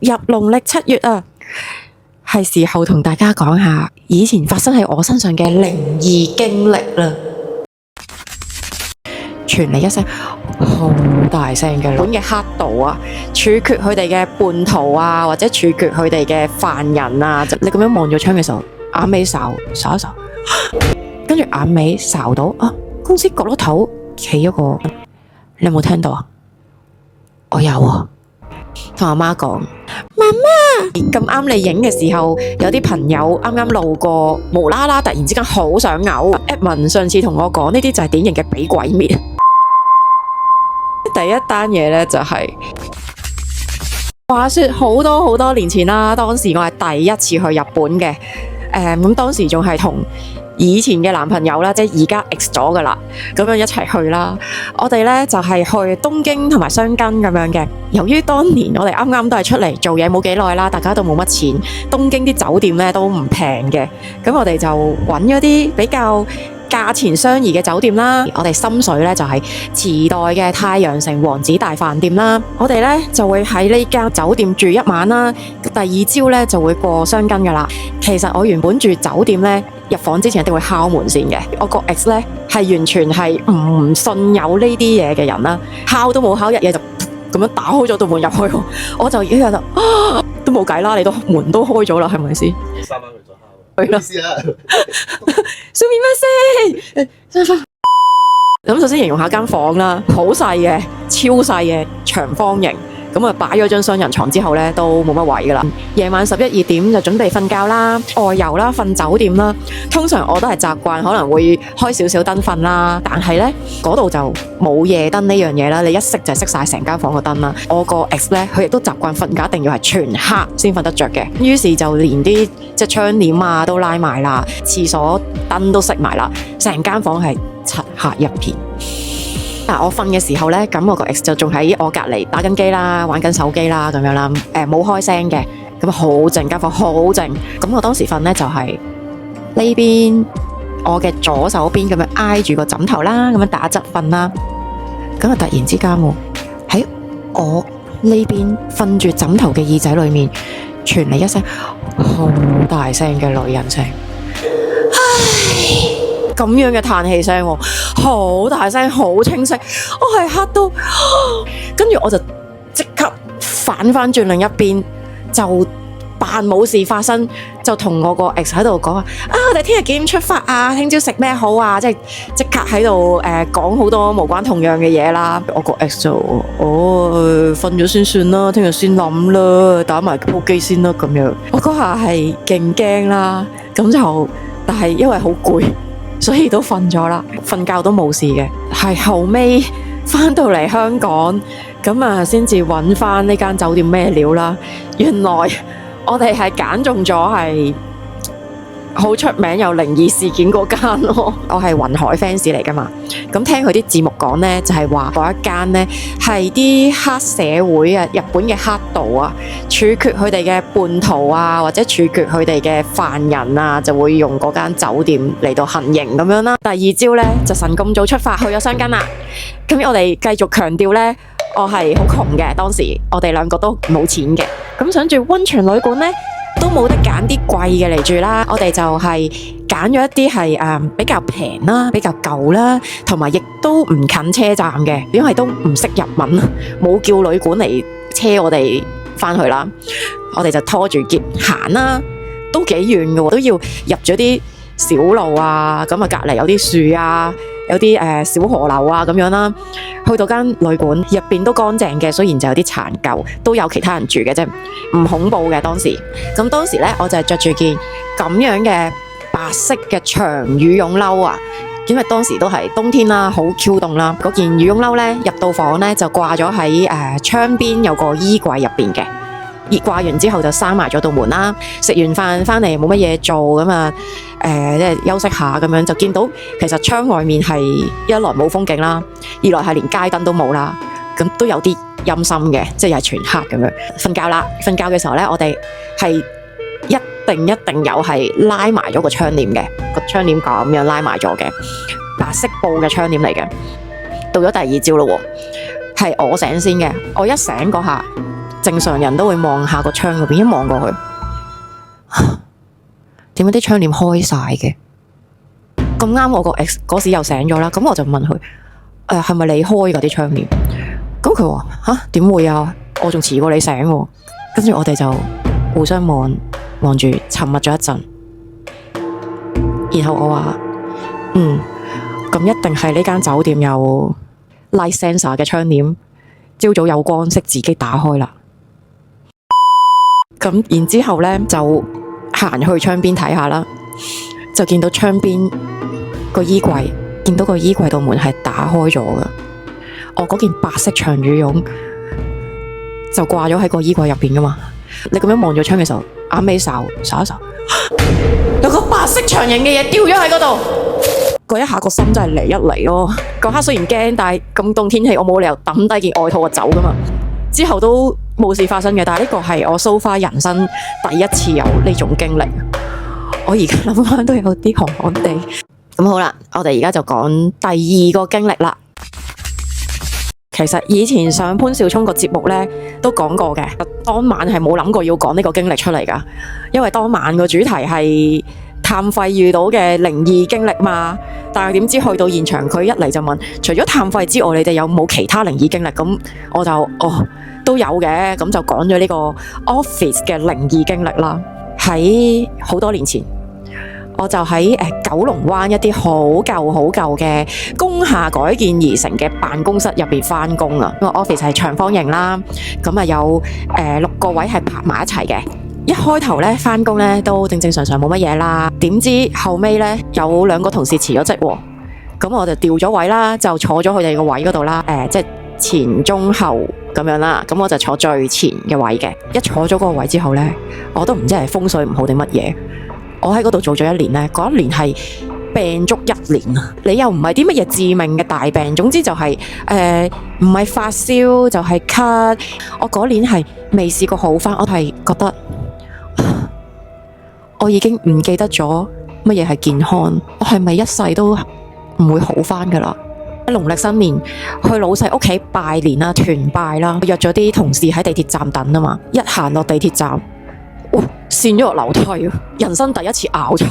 入農曆7月啊，係時候同大家講下以前發生喺我身上嘅靈異經歷啦。傳嚟一聲好大聲嘅本嘅黑道啊，處決佢哋嘅叛徒啊，或者處決佢哋嘅犯人啊，你咁樣望咗窗嘅時候，眼尾睄一睄，跟住眼尾睄到啊，公司角落頭企咗個，你有冇聽到啊？我有啊，同阿媽講，媽媽咁啱你影嘅時候，有啲朋友啱啱路過，無啦啦突然之間好想嘔。Edmond 上次同我講呢啲就係典型嘅俾鬼滅。第一單嘢呢，就係話說好多年前啦，當時我係第一次去日本嘅，咁當時仲係同以前嘅男朋友啦，即係而家 ex 咗噶啦，咁樣一齊去啦。我哋呢就係去東京同埋箱根咁樣嘅。由於當年我哋啱啱都係出嚟做嘢冇幾耐啦，大家都冇乜錢，東京啲酒店呢都唔平嘅，咁我哋就揾咗啲比較價錢相宜嘅酒店啦。我哋心水呢就係池袋嘅太陽城王子大飯店啦。我哋呢就會喺呢間酒店住一晚啦，第二朝呢就會過箱根噶啦。其實我原本住酒店呢，入房之前一定會敲門先嘅。我個 ex 呢係完全係唔信有呢啲嘢嘅人啦，敲都冇敲，一嘢就咁樣打開咗道門入去。我就已經覺得都冇計啦，你都門都開咗啦，係咪先？三晚佢再敲，唔好意思啊。小面咩聲？咁首先形容下間房啦，好細嘅，超細嘅長方形。咁啊，擺咗張雙人床之後呢，都冇乜位噶啦。夜晚11、2點就準備瞓覺啦，外遊啦，瞓酒店啦。通常我都係習慣可能會開少少燈瞓啦，但係呢嗰度就冇夜燈呢樣嘢啦。你一熄就熄晒成間房個燈啦。我個 ex 呢，佢亦都習慣瞓覺一定要係全黑先瞓得着嘅。於是就連啲即係窗簾啊都拉埋啦，廁所燈都熄埋啦，成間房係漆黑一片。我瞓嘅時候呢，咁我個 ex 就仲喺我隔離打緊機啦，玩緊手機啦咁樣啦，冇開聲嘅，咁好靜，間房好靜。咁我當時瞓呢，就係呢邊我嘅左手邊咁樣挨住個枕頭啦，咁樣打側瞓啦。咁啊突然之間喺我呢邊瞓住枕頭嘅耳仔裏面傳嚟一聲好大聲嘅女人聲。咁樣嘅嘆氣聲，好大聲，好清晰，我係嚇到，跟住我就即刻反翻轉另一邊，就扮冇事發生，就同我個 ex 喺度講啊，我哋聽日幾點出發啊？聽朝食咩好啊？即刻喺度講好多無關痛癢嘅嘢啦。我個 ex 就瞓咗先算啦，聽日先諗啦，打埋鋪機先啦咁樣。我嗰下係勁驚啦，咁就但係因為好攰。所以都瞓咗啦，瞓覺都冇事嘅。係後尾返到嚟香港，咁啊先至揾返呢間酒店咩料啦。原來我哋係揀中咗係好出名有靈異事件嗰間咯。我係雲海 fans 嚟噶嘛，咁聽佢啲字幕講呢，就係話嗰一間呢係啲黑社會啊，日本嘅黑道啊，處決佢哋嘅叛徒啊，或者處決佢哋嘅犯人啊，就會用嗰間酒店嚟到行刑咁樣啦。第二朝呢，就晨咁早出發去咗箱根啦。咁我哋繼續強調呢，我係好窮嘅，當時我哋兩個都冇錢嘅，咁想住溫泉旅館呢，都冇得揀啲貴嘅嚟住啦，我哋就係揀咗一啲係比較平啦，比較舊啦，同埋亦都唔近車站嘅，因為都唔識日文，冇叫旅館嚟車我哋返去啦。我哋就拖住喼行啦，都幾遠嘅喎，都要入咗啲小路啊，咁啊隔離有啲樹啊，有啲小河流啊咁樣啦。去到間旅館入邊都乾淨嘅，雖然就有啲殘舊，都有其他人住嘅啫，唔恐怖嘅當時。咁當時呢，我就係着住件咁樣嘅白色嘅長羽絨褸啊，因為當時都係冬天啦，好 Q 凍啦。嗰件羽絨褸呢，入到房呢，就掛咗喺窗邊有個衣櫃入邊嘅。熱掛完之後就閂埋咗道門啦。食完飯返嚟冇乜嘢做咁啊，即係休息下咁樣，就見到其實窗外面係一來冇風景啦，二來係連街燈都冇啦，咁都有啲陰森嘅，即係又係全黑咁樣。瞓覺啦，瞓覺嘅時候呢，我哋係一定有係拉埋咗個窗簾嘅，個窗簾咁樣拉埋咗嘅，白色布嘅窗簾嚟嘅。到咗第二朝咯喎，係我醒先嘅，我一醒嗰下。正常人都會望下個窗嗰邊，一望過去，點解啲窗簾開晒嘅？咁啱我個 ex 嗰時又醒咗啦，咁我就問佢：係咪你開㗎啲窗簾？咁佢話：吓，點會啊？我仲遲過你醒喎。跟住我哋就互相望住，沉默咗一陣。然後我話：咁一定係呢間酒店有 light sensor 嘅窗簾，朝早有光識自己打開啦。咁然之後呢，就行去窗邊睇下啦，就見到窗邊個衣櫃，見到個衣櫃度門係打開咗嘅。我嗰件白色長羽絨就掛咗喺個衣櫃入邊噶嘛。你咁樣望咗窗嘅時候，眼尾睄一睄，有個白色長形嘅嘢掉咗喺嗰度。嗰一下個心真係嚟一嚟咯。嗰刻雖然驚，但係咁凍天氣，我冇理由抌低件外套就走噶嘛。之後都冇事發生嘅，但係呢個係我 so far 人生第一次有呢種經歷。我而家諗翻都有啲寒寒地。咁好啦，我哋而家就講第二個經歷啦。其實以前上潘少聰個節目呢都講過嘅，當晚係冇諗過要講呢個經歷出嚟噶，因為當晚個主題係探廢遇到嘅靈異經歷嘛。但係點知去到現場，佢一嚟就問，除咗探廢之外，你哋有冇其他靈異經歷？咁我就都有嘅，咁就講咗呢個 office 嘅靈異經歷啦。喺好多年前，我就喺九龍灣一啲好舊嘅工廈改建而成嘅辦公室入邊翻工啊。個 office 係長方形啦，咁啊有6個位係拍埋一齊嘅。一開頭咧翻工咧都正常冇乜嘢啦，點知後尾咧有2個同事辭咗職喎，咁我就調咗位啦，就坐咗佢哋個位嗰度啦，即係前中後咁樣啦，咁我就坐最前嘅位嘅。一坐咗嗰個位之後咧，我都唔知係風水唔好定乜嘢。我喺嗰度做咗1年咧，嗰1年係病足1年啊！你又唔係啲乜嘢致命嘅大病，總之就係唔係發燒就係咳。我嗰年係未試過好返，我係覺得我已經唔記得咗乜嘢係健康，我係咪一世都唔會好返㗎喇？農曆新年去老細屋企拜年啦，團拜啦，約咗啲同事喺地鐵站等啊嘛，一行落地鐵站。跣咗落樓梯，人生第一次拗柴。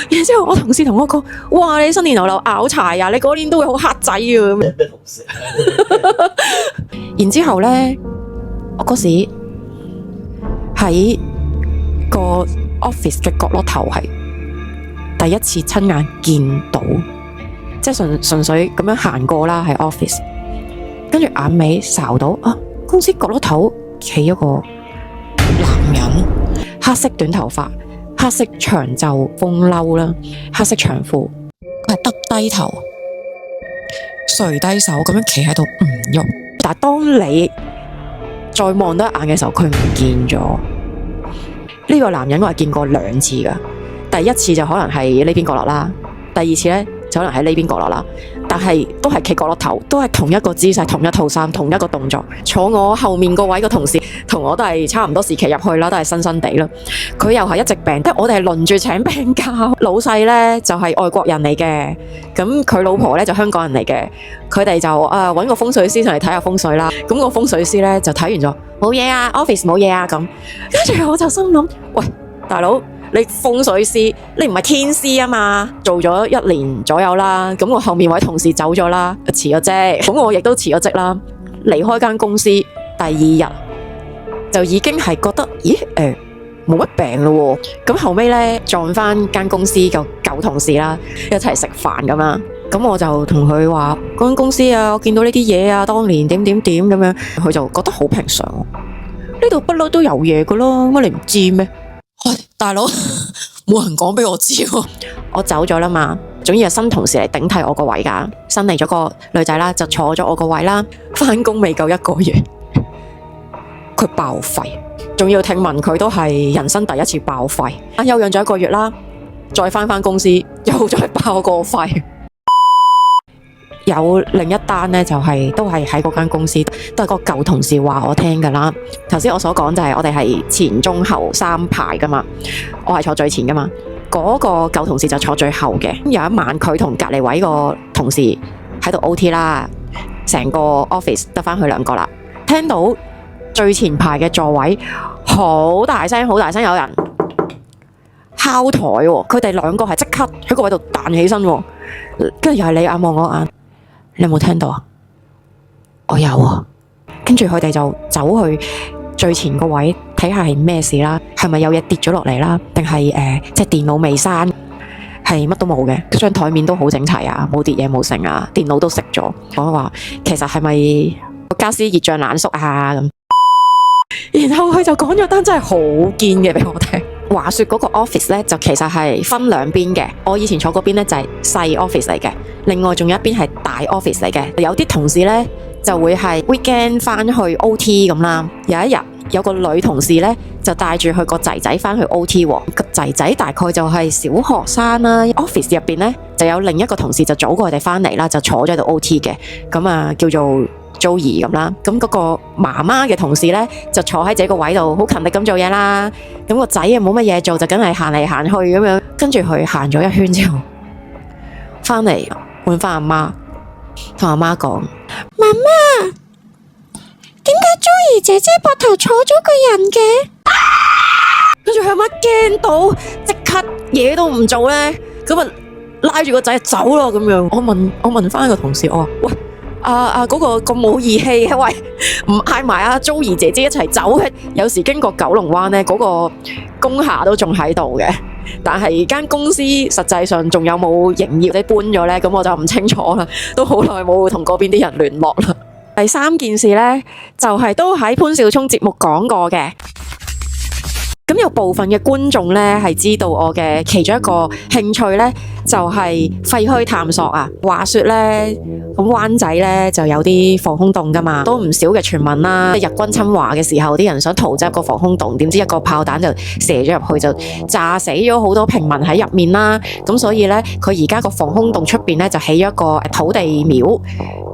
然之後我同事同我講：哇，你新年流流拗柴啊！你嗰年都會好黑仔啊！咩同事？然之後咧，我嗰時喺個 office 嘅角落頭係第一次親眼見到，即係純粹咁樣行過啦，喺 office。跟住眼尾睄到公司角落頭企一個男人。黑色短頭髮，黑色長袖風褸啦，黑色長褲，佢係耷低頭，垂低手咁樣企喺度唔喐。但係當你再望多一眼嘅時候，佢唔見咗。呢個男人我係見過2次噶，第一次就可能係呢邊角落啦，第二次呢就可能喺呢邊角落啦。但係都係企角落頭，都係同一個姿勢、同一套衫、同一個動作。坐我後面個位個同事同我都係差唔多時期入去啦，都係新新地啦。佢又係一直病，即係我哋係輪住請病假。老細呢就係外國人嚟嘅，咁佢老婆呢就香港人嚟嘅。佢哋就揾個風水師上嚟睇下風水啦。咁個風水師呢就睇完咗，冇嘢啊 ，office 冇嘢啊咁。跟住我就心諗，喂，大佬。你風水師，你唔係天師啊嘛？做咗1年左右啦，咁我後面位同事走咗啦，辭咗職，咁我亦都辭咗職啦。離開間公司第2日就已經係覺得，咦冇乜病咯喎。咁後尾呢，撞返間公司個舊同事啦，一齊食飯咁啦。咁我就同佢話嗰間公司啊，我見到呢啲嘢啊，當年點咁樣，佢就覺得好平常。呢度不嬲都有嘢噶咯，乜你唔知咩？喂，大佬，冇人講俾我知喎。我走咗啦嘛，總之係新同事嚟頂替我個位噶，新嚟咗個女仔啦，就坐咗我個位啦。返工未夠1個月，佢爆肺，仲要聽聞佢都係人生第一次爆肺。休養咗1個月啦，再返公司又再爆個肺。有另一單呢，就係都係喺嗰間公司，都係個舊同事話我聽噶啦。頭先我所講就係我哋係前中後3排噶嘛，我係坐最前噶嘛。嗰個舊同事就坐最後嘅。有一晚佢同隔離位個同事喺度 OT 啦，成個 office 得返佢2個啦。聽到最前排嘅座位好大聲，好大聲，有人敲台喎。佢哋兩個係即刻喺個位度彈起身喎，跟住又係你眼望我眼，你有冇聽到啊？我有啊。跟住佢哋就走去最前個位睇下係咩事啦，係咪有嘢跌咗落嚟啦？定係即係電腦未閂？係乜都冇嘅，張台面都好整齊啊，冇跌嘢冇剩啊，電腦都熄咗。我話其實係咪個家私熱脹冷縮啊咁？然後佢就講咗單真係好堅嘅俾我聽。話說嗰個 office 咧就其實係分兩邊嘅，我以前坐嗰邊咧就係細 office 嚟嘅，另外仲有一邊係大 office 嚟嘅。有啲同事咧就會係 weekend 翻去 OT 咁啦。有一日有個女同事咧就帶住佢個仔仔翻去 OT 喎，個仔仔大概就係小學生啦。office 入邊咧就有另一個同事就早過佢哋翻嚟啦，就坐咗喺度 OT 嘅，咁啊叫做Joey 咁啦。咁嗰個媽媽嘅同事咧就坐喺自己個位度好勤力咁做嘢啦。咁個仔啊冇乜嘢做，就梗係行嚟行去咁樣。跟住佢行咗一圈之後翻嚟換翻阿媽，同阿媽講：媽媽，點解 Joey 姐姐膊頭坐咗個人嘅？跟住佢阿媽驚到即刻嘢都唔做咧，咁啊拉住個仔走咯咁樣。我問翻個同事，我話：喂，嗰個咁冇義氣嘅，喂，唔嗌埋阿 Joey 姐姐一齊走嘅。有時經過九龍灣咧，嗰個工廈都仲喺度嘅，但係間公司實際上仲有冇營業或者搬咗咧？咁我就唔清楚啦，都好耐冇同嗰邊啲人聯絡啦。第三件事咧，就係都喺潘少聰節目講過嘅。咁有部分嘅觀眾咧係知道我嘅其中一個興趣咧，就係廢墟探索啊。話說咧，咁灣仔咧就有啲防空洞噶嘛，都唔少嘅傳聞啦。日軍侵華嘅時候，啲人想逃走個防空洞，點知一個炮彈就射咗入去，就炸死咗好多平民喺入面啦。咁所以咧，佢而家個防空洞出邊咧就起咗一個土地廟。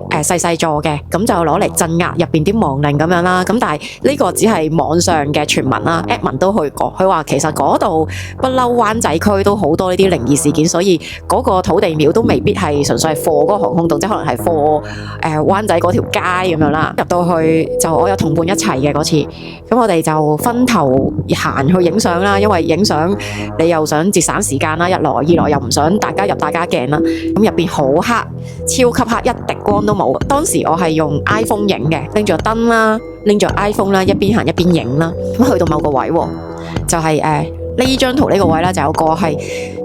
細細座嘅，咁就攞嚟鎮壓入邊啲亡靈咁樣啦。咁但係呢個只係網上嘅傳聞啦。Edmond 都去過，佢話其實嗰度不嬲灣仔區都好多呢啲靈異事件，所以嗰個土地廟都未必係純粹係貨嗰個航空洞，即係可能係貨灣仔嗰條街咁樣啦。入到去就我有同伴一齊嘅嗰次，咁我哋就分頭行去影相啦，因為影相你又想節省時間啦，一來二來又唔想大家入大家鏡啦。咁入邊好黑，超級黑，一滴光都冇。當時我係用 iPhone 影嘅，拎住燈啦，拎住 iPhone 啦，一邊行一邊影啦。咁去到某個位，就係呢張圖呢個位啦，就有個係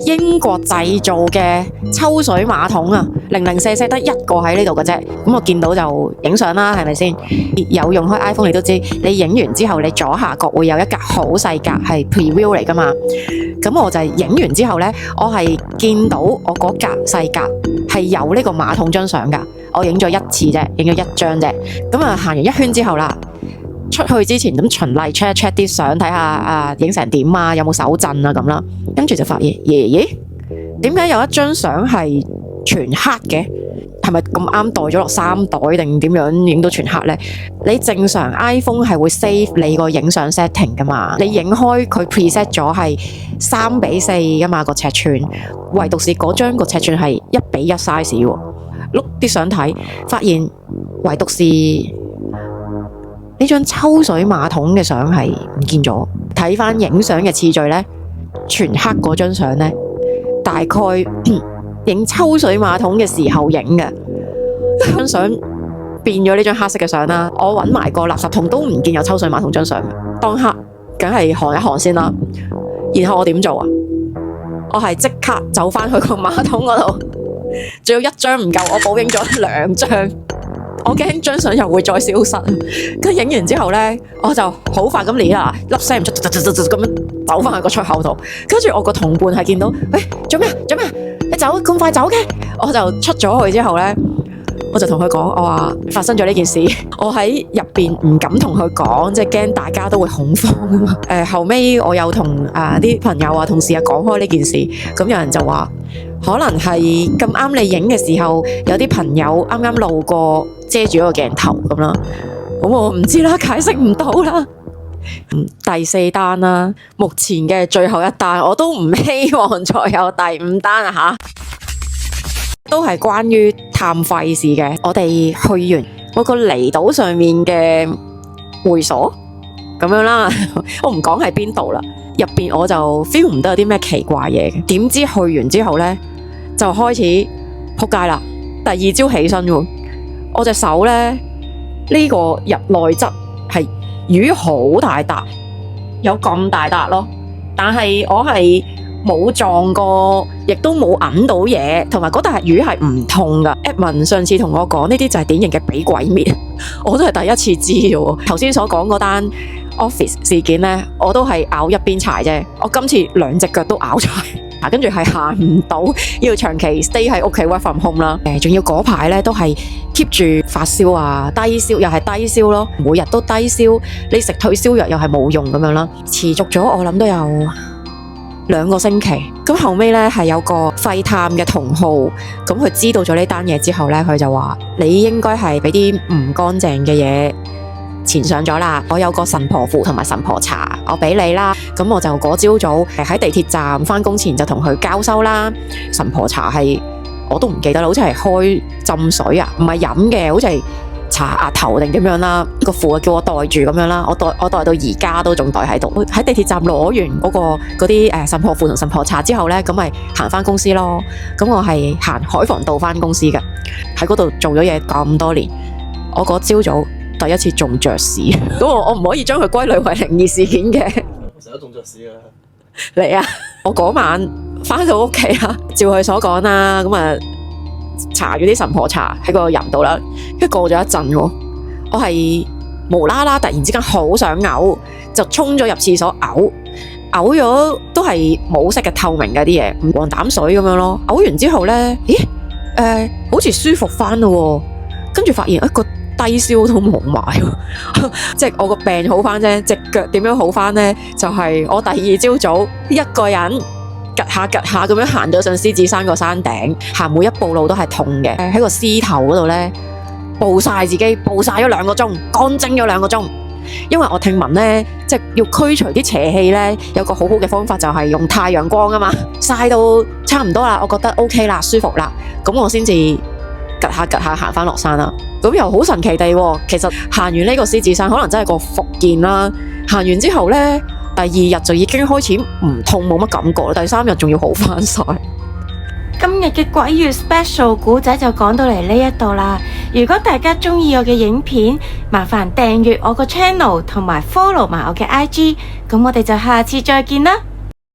英國製造嘅抽水馬桶啊，零零舍舍得一個喺呢度嘅啫。咁我見到就影相啦，係咪先？有用開 iPhone 你都知，你影完之後你左下角會有一格好細格係 preview 嚟噶嘛。咁我就係影完之後呢，我係見到我嗰格細格係有呢個馬桶張相噶。我影咗一次啫，影咗一張啫。咁啊行完一圈之後啦，出去之前咁循例 check 一 check 啲相，睇下影成點啊，有冇手震啊咁啦。跟住就發現，爺點解有一張相係全黑嘅？係咪咁啱袋咗落衫袋定點樣影到全黑呢？你正常 iPhone 係會 save 你個影相 setting 噶嘛？你影開佢 preset 咗係3:4噶嘛個尺寸，唯獨是嗰張個尺寸係1:1 size 喎。碌啲相睇，發現唯獨是呢張抽水馬桶嘅相係唔見咗。睇翻影相嘅次序呢，全黑嗰張相呢，大概影抽水馬桶嘅時候影嘅張相變咗呢張黑色嘅相啦。我揾埋個垃圾桶都唔見有抽水馬桶張相，當刻梗係寒一寒先啦。然後我點做啊？我係即刻走翻去個馬桶嗰度。仲有一張唔夠，我補影咗2張，我驚張相又會再消失。跟住影完之後呢，我就好快咁嚟啦，粒聲唔出，咁樣走翻去個出口度。跟住我個同伴係見到，喂，做咩？你走咁快走嘅？我就出咗去之後呢，我就同佢講，我話發生咗呢件事，我喺入邊唔敢同佢講，即係驚大家都會恐慌啊嘛。後尾我有同啲朋友同事講開呢件事，咁有人就話，可能係咁啱你影嘅時候，有啲朋友啱啱路過遮住個鏡頭咁啦。咁我唔知啦，解釋唔到啦。第4單啦，目前嘅最後一單，我都唔希望再有第5單啊吓。都係關於探廢事嘅。我哋去完嗰個離島上面嘅會所咁樣啦，我唔講喺邊度啦。入邊我就 feel 唔到有啲咩奇怪嘢嘅。點知去完之後呢，就開始撲街啦。第二朝起身喎，我隻手呢，呢個入內側係淤好大笪，有咁大笪咯。但係我係冇撞過，亦都冇揞到嘢，同埋嗰笪魚係唔痛噶。Edmond 上次同我講呢啲就係典型嘅俾鬼滅，我都係第一次知嘅喎。頭先所講嗰單 office 事件呢，我都係咬一邊柴啫。我今次兩隻腳都咬柴，跟住係行唔到，要長期 stay 喺屋企 work from home 啦。仲要嗰排呢都係 keep 住發燒啊，低燒又係低燒咯，每日都低燒，你食退燒藥又係冇用咁樣啦，持續咗我諗都有2個星期。咁後尾呢係有個肺探嘅同號，咁佢知道咗呢單嘢之後呢，佢就話你應該係俾啲唔乾淨嘅嘢纏上咗啦。我有個神婆符同埋神婆茶，我俾你啦。咁我就嗰朝早喺地鐵站返工前就同佢交收啦。神婆茶係我都唔記得啦，好似係開浸水啊，唔係飲嘅，好似係搽額頭定點樣啦。個符叫我袋住咁樣啦，我袋到而家都仲袋喺度。喺地鐵站攞完嗰啲神婆符同神婆茶之後呢，咁咪行返公司咯。咁我係行海防道返公司嘅，喺嗰度做咗嘢咁多年，我嗰朝早第一次中雀屎。咁我唔可以將佢歸類為靈異事件嘅。成日都中雀屎㗎。嚟啊！我嗰晚返到屋企啊，照佢所講啦，咁啊搽咗啲神婆茶喺個人度啦，跟住過咗一陣，我係無啦啦突然之間好想嘔，就衝咗入廁所嘔咗都係冇色嘅透明嘅啲嘢，黃膽水咁樣咯。嘔完之後呢，咦好似舒服返咯，跟住發現一個低燒都冇埋，即係我個病好返啫。隻腳點樣好返呢？就係我第二朝早一個人趌下咁樣行咗上獅子山個山頂，行每一步路都係痛嘅。喺個獅頭嗰度呢，暴曬自己，暴曬咗2個鐘，乾蒸咗2個鐘。因為我聽聞呢，即係要驅除啲邪氣呢，有個好好嘅方法就係用太陽光啊嘛，曬到差唔多啦，我覺得 OK 啦，舒服啦，咁我先至趌下行返落山啦。咁又好神奇地，其實行完呢個獅子山可能真係個復健啦。行完之後呢，第2日就已經開始唔痛，冇乜感覺啦。第3日仲要好返晒。今日嘅鬼月 special 故仔就講到嚟呢一度啦。如果大家中意我嘅影片，麻煩訂閱我個 channel 同埋 follow 埋我嘅 IG。咁我哋就下次再見啦。